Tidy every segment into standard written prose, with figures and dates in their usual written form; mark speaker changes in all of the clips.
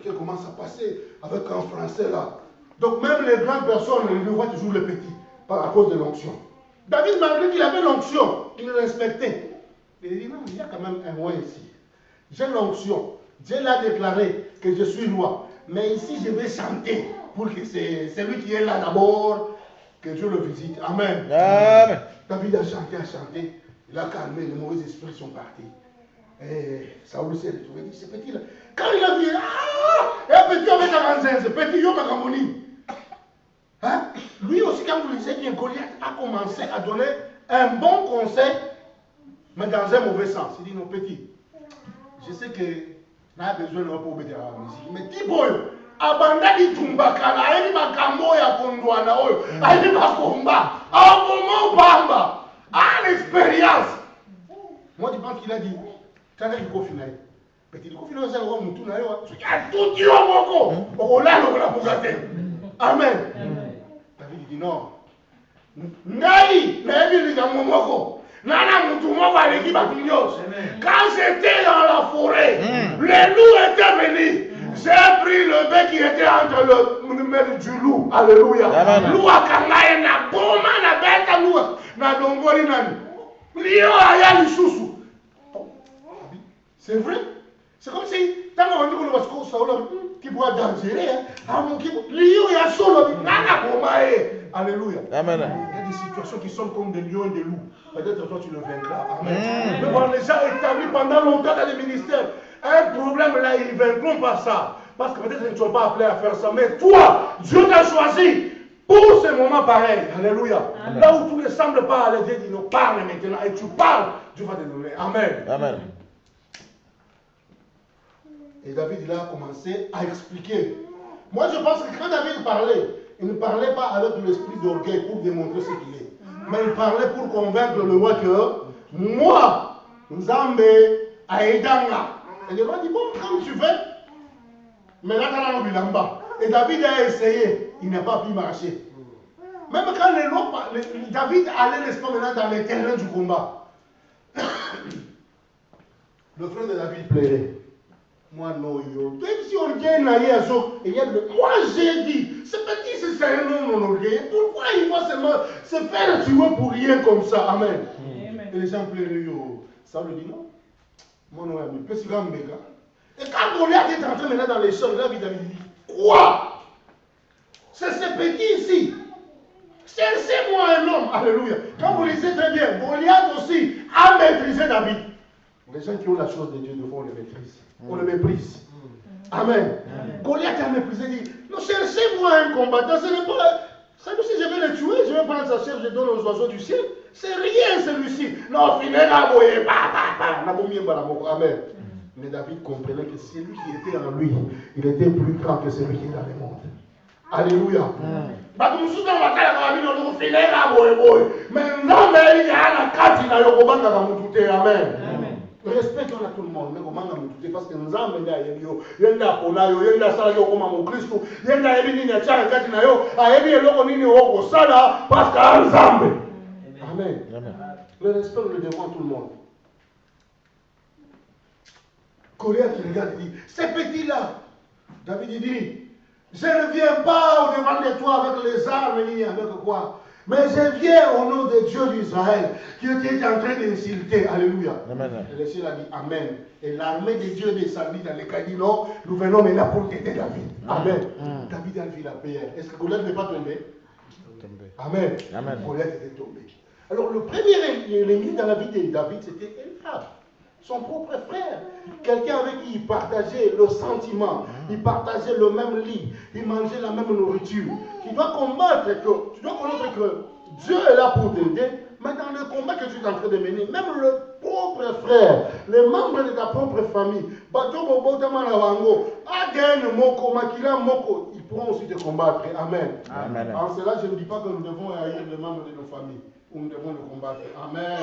Speaker 1: quelqu'un commence à passer avec un français là. Donc même les grandes personnes, ils le voient toujours les petits, à cause de l'onction. David, malgré qu'il avait l'onction, il le respectait. Il dit non, il y a quand même un roi ici. J'ai l'onction. Dieu l'a déclaré que je suis roi. Mais ici, je vais chanter pour que c'est celui qui est là d'abord, que Dieu le visite. Amen.
Speaker 2: Amen.
Speaker 1: David a chanté. Il a calmé, les mauvais esprits sont partis. Et Saoul s'est retrouvé, il dit, ce petit là. Quand il a vu, et un petit avec un zinz, ce petit homme à Gamoni. Hein? Lui aussi, quand vous lisez bien, Goliath a commencé à donner un bon conseil, mais dans un mauvais sens. Il dit, non, petit, je sais que n'a besoin de pour obéir à la musique. Mais Tiboyo, abandonne Tumbakana, elle m'a camoya Kondouana, elle m'a combat, à un moment Bamba, à l'expérience. Moi, je pense qu'il a dit, tu as dit qu'il faut finir. Petit, il faut finir, c'est le roi Moutou, il y a tout dit au Moko, au là, on l'a bougaté. Amen. David dit non. Ngai, Nabi dit à mon Moko. Nana Moutou, moi, va l'équipe à Tignos. Quand j'étais dans la forêt, les loups étaient venus. J'ai pris le bec qui était entre le numéro du loup. Alléluia. Loup à Kangaï, na Boma, na Beta, loup, na Dongori, na Lion, Aya, Lissousou. C'est vrai. C'est comme si, tant qu'on dit que le Saoul qui pourra dangerer, Lion, il y a solo, Nana Boma, alléluia.
Speaker 2: Amen.
Speaker 1: Il y a des situations qui sont comme des lions et des loups. Peut-être toi tu le vaincras. Amen. Mais on a déjà établi pendant longtemps dans les ministères. Un problème là, ils ne vaincront pas ça. Parce que peut-être qu'ils ne sont pas appelés à faire ça. Mais toi, Dieu t'a choisi pour ce moment pareil. Alléluia. Amen. Là où tout ne semble pas aller, Dieu dit non, parle maintenant. Et tu parles, Dieu va te donner. Amen.
Speaker 2: Amen.
Speaker 1: Et David, il a commencé à expliquer. Moi, je pense que quand David parlait, il ne parlait pas avec l'esprit d'orgueil pour démontrer ce qu'il est. Mais il parlait pour convaincre le roi que moi, Nzambe, Aïdanga. Et le roi dit, bon, comme tu veux, mais là, tu as l'amba. Et David a essayé, il n'a pas pu marcher. Même quand David allait, n'est-ce pas, maintenant dans les terrains du combat. Le frère de David plairait. Moi, non, yo. Même si on vient naïa, moi j'ai dit, ce petit, c'est un homme orgueilleux. Pourquoi il va seulement se faire tuer pour rien comme ça? Amen. Et les gens pleuraient, yo. Ça lui dit non. Moi, non, mais petit grand méga. Et quand Goliath est entré maintenant dans les champs, là, David dit, quoi? C'est ce petit ici. Cherchez-moi un homme. Alléluia. Quand vous lisez très bien, Goliath aussi a maîtrisé David. Les gens qui ont la chose de Dieu, de fois, on les maîtrise. On le méprise. Amen. Goliath a méprisé, dit, non, cherchez-moi un combattant, ce n'est pas... C'est-à-dire si je vais le tuer, je vais prendre sa chair, je donne aux oiseaux du ciel. C'est rien celui-ci. Non, Amen. Mais David comprenait que celui qui était en lui, il était plus grand que celui qui est dans le monde. Alléluia. Amen. Respect qu'on a tout le monde, mais comment on a parce que nous avons des aïeux, il y a Ponayo, il y a Salayo comme mon Christ, il y a Ebini, a Tchana Katinayo, a Ebi et Lokonini au Sada, parce qu'à Zambé. Amen. Le respect, nous le devons à tout le monde. Coréen qui regarde et dit, ces petits-là, David dit, je ne viens pas au devant de toi avec les armes ni avec quoi. Mais je viens au nom de Dieu d'Israël qui était en train d'insulter. Alléluia. Amen. Et le ciel a dit Amen. Et l'armée de Dieu est descendue dans les cas dit non, nous venons maintenant pour t'aider David. Amen. David a vu la prière. Est-ce que Goliath n'est pas tombé? Amen. Amen. Goliath était tombé. Alors le premier ennemi dans la vie de David, c'était Eliab, son propre frère. Quelqu'un avec qui il partageait le sentiment, il partageait le même lit, il mangeait la même nourriture. Tu dois combattre, tu dois connaître que Dieu est là pour t'aider, mais dans le combat que tu es en train de mener, même le propre frère, les membres de ta propre famille, ils pourront aussi te combattre. Amen. Amen. En cela, je ne dis pas que nous devons haïr les membres de nos familles, ou nous devons les combattre. Amen.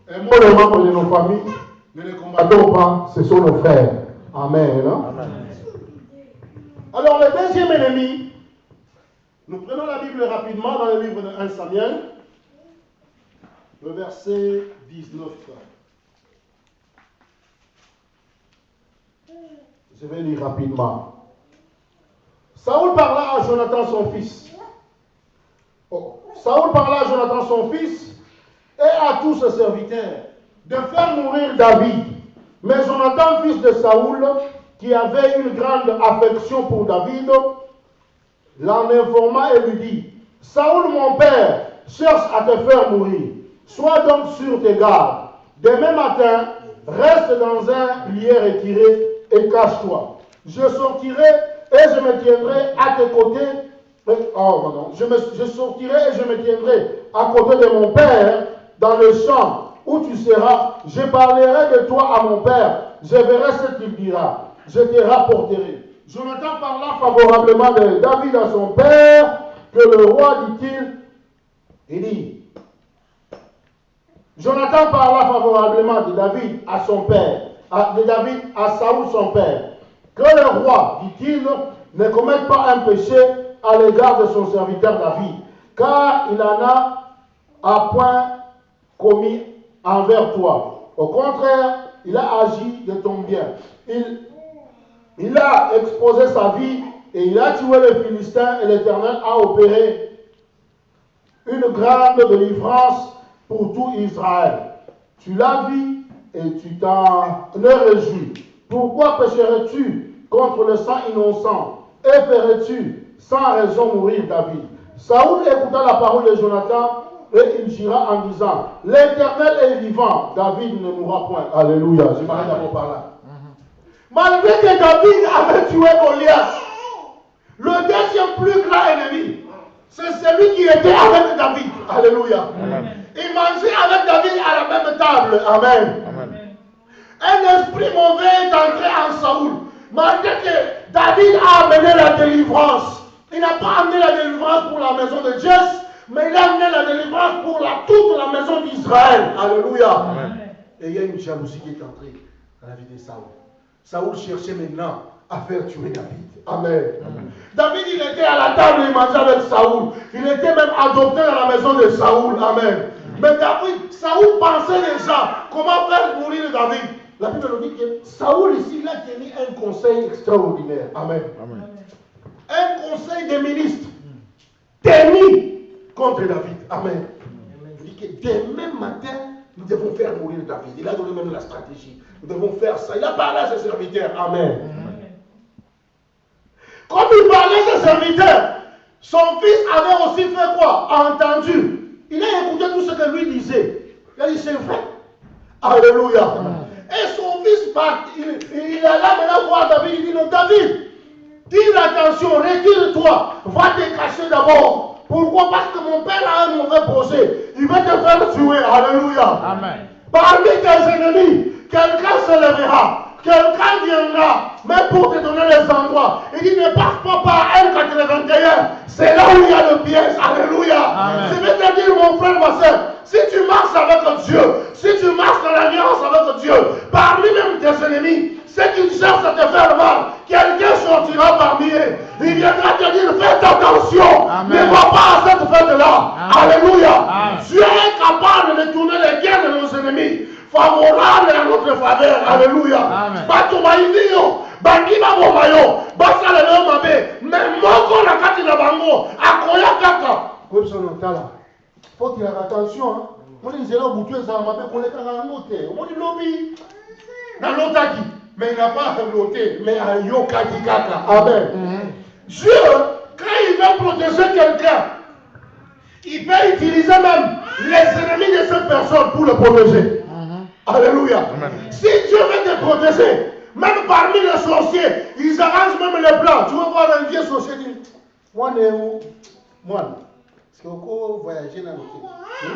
Speaker 1: Et moi, les membres de nos familles, ne les combattons pas, ce sont nos frères. Amen. Amen. Alors, le deuxième ennemi, nous prenons la Bible rapidement dans le livre de 1 Samuel, le verset 19.
Speaker 2: Je vais lire rapidement. Saoul parla à Jonathan son fils. Saoul parla à Jonathan son fils et à tous ses serviteurs de faire mourir David. Mais Jonathan, fils de Saoul, qui avait une grande affection pour David, l'en informa et lui dit: Saoul, mon père, cherche à te faire mourir. Sois donc sur tes gardes. Demain matin, reste dans un lieu retiré et cache-toi. Je sortirai et je me tiendrai à tes côtés. Je sortirai et je me tiendrai à côté de mon père dans le champ où tu seras. Je parlerai de toi à mon père. Je verrai ce qu'il dira. Je te rapporterai. Jonathan parla favorablement de David à son père, que le roi, dit-il, il dit, Jonathan parla favorablement de David à son père, de David à Saoul son père, que le roi, dit-il, ne commette pas un péché à l'égard de son serviteur David, car il en a à point commis envers toi. Au contraire, il a agi de ton bien. Il a exposé sa vie et il a tué les Philistins et l'Éternel a opéré une grande délivrance pour tout Israël. Tu l'as vu et tu t'en es réjoui. Pourquoi pécherais-tu contre le sang innocent et ferais-tu sans raison mourir David? Saoul écouta la parole de Jonathan et il jura en disant: l'Éternel est vivant, David ne mourra point. Alléluia. Je m'arrête d'abord par là. Malgré que David avait tué Goliath, le deuxième plus grand ennemi, c'est celui qui était avec David. Alléluia. Amen. Il mangeait avec David à la même table. Amen. Amen. Un esprit mauvais est entré en Saoul. Malgré que David a amené la délivrance, il n'a pas amené la délivrance pour la maison de Jesse, mais il a amené la délivrance pour toute la maison d'Israël. Alléluia. Amen. Et il y a une jalousie qui est entrée dans la vie de Saoul. Saoul cherchait maintenant à faire tuer David. Amen. Amen. David, il était à la table, il mangeait avec Saoul. Il était même adopté dans la maison de Saoul. Amen. Mais David, Saoul pensait déjà comment faire mourir David. La Bible nous dit que Saoul ici, il a tenu un conseil extraordinaire. Amen. Amen. Un conseil des ministres tenu contre David. Amen. Il dit que demain matin, nous devons faire mourir David. Il a donné même la stratégie. Nous devons faire ça. Il a parlé à ses serviteurs. Amen. Comme il parlait à ses serviteurs, son fils avait aussi fait quoi? Entendu. Il a écouté tout ce que lui disait. Il a dit: c'est vrai. Alléluia. Et son fils part. Il alla maintenant voir David. Il dit: non, David, tire attention, retire-toi. Va te cacher d'abord. Pourquoi? Parce que mon père a un mauvais projet. Il va te faire tuer. Alléluia. Amen. Parmi tes ennemis, quelqu'un se lèvera. Quelqu'un viendra, même pour te donner les endroits. Il dit: ne passe pas par L81. C'est là où il y a le piège. Alléluia. Amen. Je vais te dire, mon frère, ma soeur, si tu marches avec Dieu, si tu marches dans l'alliance avec Dieu, parmi même tes ennemis, ceux qui cherchent à te faire mal, quelqu'un sortira parmi eux. Il viendra te dire: faites attention. Amen. Ne va pas à cette fête-là. Alléluia. Amen. Dieu est capable de tourner les guerres de nos ennemis favorable à notre faveur. Alléluia. Bato bainio, bandima bomayo, basa lelo mabe, mais moko na kati na bango, akoya kaka. Comme son otala. Faut qu'il ait attention. Hein. On dit zéro boutué ça mabe pour les kangote. On dit lobby. Na lotaki, mais il n'a pas loté, mais à yokaki kaka. Amen. Dieu, quand il veut protéger quelqu'un, il peut utiliser même les ennemis de cette personne pour le protéger. Alléluia. Amen. Si Dieu veut te protéger, même parmi les sorciers, ils arrangent même les plans. Tu vas voir un vieux sorcier dire: moi, moi, est-ce que vous voyagez dans le pays?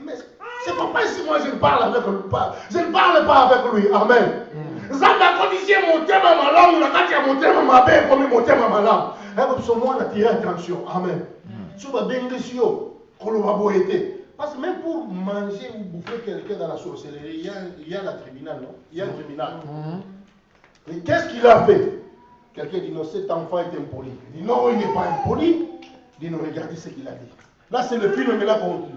Speaker 2: Mais c'est pourquoi si moi je ne parle avec lui pas. Je ne parle pas avec lui. Amen. Zanda condition mon thème à ma langue, la carte à mon thème à ma bête, comme mon thème à ma langue. Et comme ce moi, on a tiré attention. Amen. Tu vas bien desio, qu'on va boiter. Parce que même pour manger ou bouffer quelqu'un dans la sorcellerie, il y a la tribunal, non? Il y a un tribunal. Mais qu'est-ce qu'il a fait? Quelqu'un dit: non, cet enfant est impoli. Il dit: non, il n'est pas impoli. Il dit: non, regardez ce qu'il a dit. Là, c'est le film que là qu'on dit.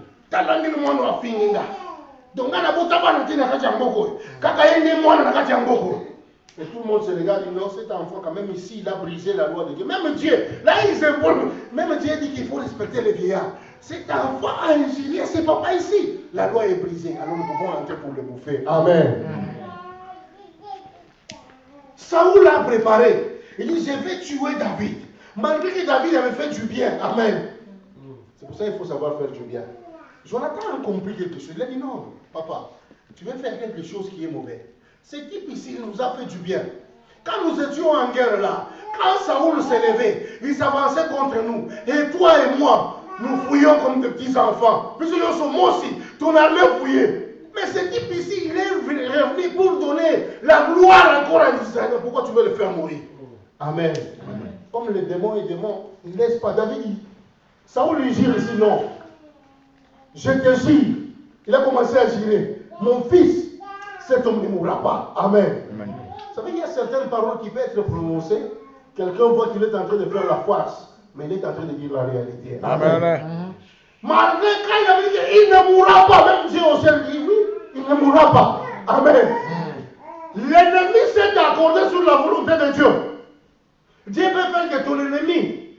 Speaker 1: Donc, on a beau tabac, on a kachamboko. Kakaïne, moi, on a kachamboko.
Speaker 2: Et tout le monde se regarde et dit non, cet enfant, quand même ici, il a brisé la loi de Dieu. Même Dieu, là, il s'impose. Même Dieu dit qu'il faut respecter les vieillards. Cet enfant a injurié ses papas ici. La loi est brisée. Alors nous pouvons entrer pour le bouffer. Amen.
Speaker 1: Saoul a préparé. Il dit, je vais tuer David. Malgré que David avait fait du bien. Amen.
Speaker 2: C'est pour ça qu'il faut savoir faire du bien.
Speaker 1: Jonathan a compris quelque chose. Il a dit, non, papa, tu veux faire quelque chose qui est mauvais. Ce type ici nous a fait du bien. Quand nous étions en guerre là, quand Saoul s'est levé, il s'avançait contre nous. Et toi et moi, nous fouillons comme des petits enfants. Puis nous sommes aussi, ton armée fouillée. Mais ce type ici, il est revenu pour donner la gloire encore à Israël. Pourquoi tu veux le faire mourir?
Speaker 2: Amen. Amen. Comme les démons et démons, il ne laisse pas. David dit, Saoul lui gire ici, non. Je te gire. Il a commencé à girer. Mon fils, cet homme ne mourra pas. Amen. Amen. Vous savez, il y a certaines paroles qui peuvent être prononcées. Quelqu'un voit qu'il est en train de faire la farce, mais il est en train de dire la réalité. Amen. Amen.
Speaker 1: Malgré quand il avait dit, il ne mourra pas, même Dieu au ciel dit, oui, il ne mourra pas. Amen. L'ennemi s'est accordé sur la volonté de Dieu. Dieu peut faire que ton ennemi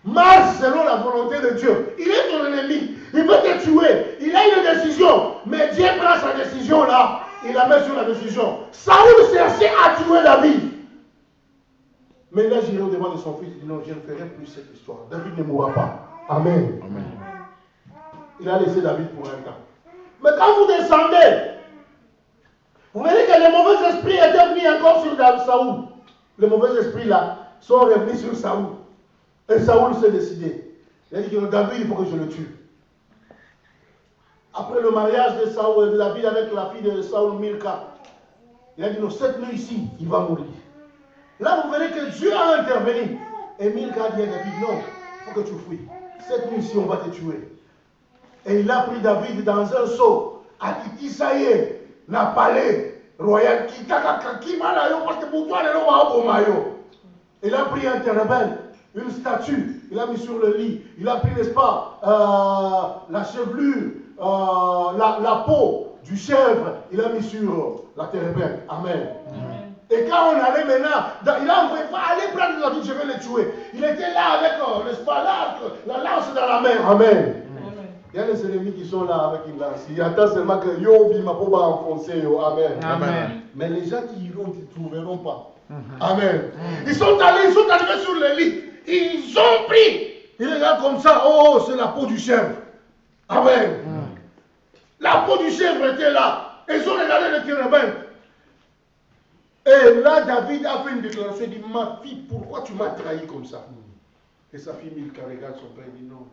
Speaker 1: marche selon la volonté de Dieu. Il est ton ennemi. Il veut te tuer. Il a une décision. Mais Dieu prend sa décision là. Il la met sur la décision. Saoul cherchait à tuer David.
Speaker 2: Mais il a géré au devant de son fils. Il dit non, je ne ferai plus cette histoire. David ne mourra pas. Amen. Amen. Il a laissé David pour un temps.
Speaker 1: Mais quand vous descendez, vous verrez que les mauvais esprits étaient venus encore sur Saoul. Les mauvais esprits là sont revenus sur Saoul. Et Saoul s'est décidé. Il a dit que David, il faut que je le tue. Après le mariage de Saoul, de David avec la fille de Saoul, Milka, il a dit non, cette nuit ici, il va mourir. Là, vous verrez que Dieu a intervenu. Et Milka a dit à David, non, il faut que tu fuis. Cette nuit ici, on va te tuer. Et il a pris David dans un seau, à Kitisaye, la palais royal, parce que pour toi, il a pris un térébène, une statue, il a mis sur le lit, il a pris, n'est-ce pas, la chevelure, la peau du chèvre, il a mis sur la térébène. Amen. Et quand on allait maintenant, il a envoyé, allez prendre David, je vais le tuer. Il était là avec, n'est-ce pas, la lance dans la main.
Speaker 2: Amen. Il y a les ennemis qui sont là avec une lance. Il attend seulement que yo ma poba enfoncer. Amen.
Speaker 1: Amen. Mais les gens qui iront, ils ne trouveront pas. Amen. Ils sont arrivés sur le lit. Ils ont pris. Ils regardent comme ça. Oh, c'est la peau du chèvre. Amen. La peau du chèvre était là. Ils ont regardé le térébin. Et là, David a fait une déclaration. Il dit, ma fille, pourquoi tu m'as trahi comme ça? Et sa fille Milka regarde son père et dit, non.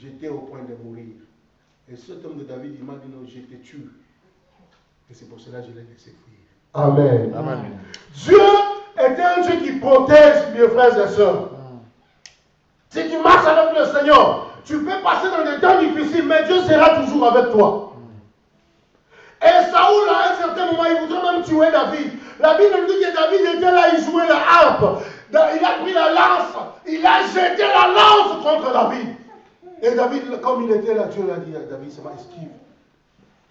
Speaker 1: J'étais au point de mourir. Et cet homme de David, il m'a dit, non, je te tue. Et c'est pour cela que je l'ai laissé fuir.
Speaker 2: Amen. Amen.
Speaker 1: Dieu est un Dieu qui protège mes frères et sœurs. Si tu marches avec le Seigneur, tu peux passer dans des temps difficiles, mais Dieu sera toujours avec toi. Et Saoul, à un certain moment, il voudrait même tuer David. La Bible nous dit que David était là, il jouait la harpe. Il a pris la lance, il a jeté la lance contre David. Et David, comme il était là, Dieu l'a dit à David, ça m'a esquive.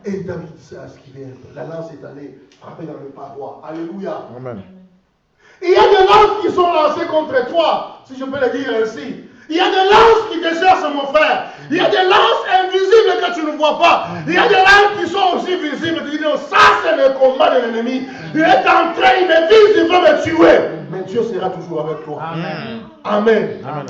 Speaker 1: Et David s'est esquivé. La lance est allée frapper dans le paroi. Alléluia. Amen. Il y a des lances qui sont lancées contre toi, si je peux le dire ainsi. Il y a des lances qui te cherchent, mon frère. Il y a des lances invisibles que tu ne vois pas. Il y a des lances qui sont aussi visibles. Tu dis non, ça c'est le combat de l'ennemi. Il est en train, il me vise, il veut me tuer. Mais Dieu sera toujours avec toi. Amen. Amen. Amen.